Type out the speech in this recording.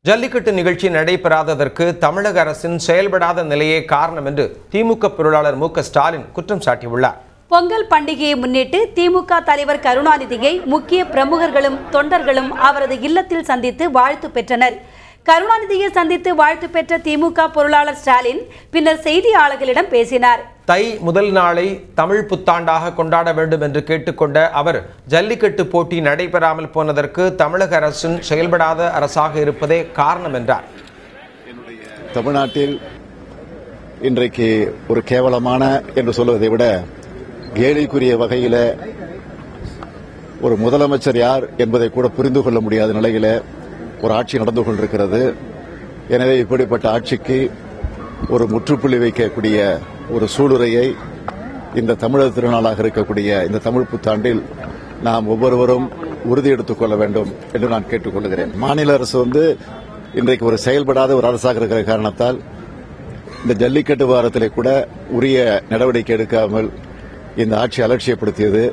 ஜல்லிக்கட்டு நிகழ்ச்சி நடைபெறாததற்கு தமிழக அரசின் செயல்படாத நிலையே காரணம் என்று திமுக பொருளாளர் மு க ஸ்டாலின் குற்றம் சாட்டியுள்ளார். பொங்கல் பண்டிகையை முன்னிட்டு திமுக தலைவர் கருணாநிதியை முக்கிய பிரமுகர்களும் தொண்டர்களும் அவரது இல்லத்தில் சந்தித்து வாழ்த்து பெற்றனர். கருணாநிதியை சந்தித்து வாழ்த்து பெற்ற திமுக பொருளாளர் ஸ்டாலின் பின்னர் செய்தியாளர்களிடம் பேசினார். தை முதல் நாளை தமிழ் புத்தாண்டாக கொண்டாட வேண்டும் என்று கேட்டுக்கொண்ட அவர் ஜல்லிக்கட்டு போட்டி நடைபெறாமல் போனதற்கு தமிழக அரசின் செயல்படாத அரசாக இருப்பதே காரணம் என்றார். தமிழ்நாட்டில் இன்றைக்கு ஒரு கேவலமான என்று சொல்வதை விட கேலிக்குரிய வகையில் ஒரு முதலமைச்சர் யார் என்பதை கூட புரிந்து கொள்ள முடியாத நிலையில் ஒரு ஆட்சி நடந்து கொண்டிருக்கிறது. எனவே இப்படிப்பட்ட ஆட்சிக்கு ஒரு முற்றுப்புள்ளி வைக்கக்கூடிய ஒரு சூளுரையை இந்த தமிழர் திருநாளாக இருக்கக்கூடிய இந்த தமிழ் புத்தாண்டில் நாம் ஒவ்வொருவரும் உறுதி எடுத்துக் கொள்ள வேண்டும் என்று நான் கேட்டுக்கொள்கிறேன். மாநில அரசு இன்றைக்கு ஒரு செயல்படாத ஒரு அரசாக இருக்கிற காரணத்தால் இந்த ஜல்லிக்கட்டு வாரத்திலே கூட உரிய நடவடிக்கை எடுக்காமல் இந்த ஆட்சி அலட்சியப்படுத்தியது.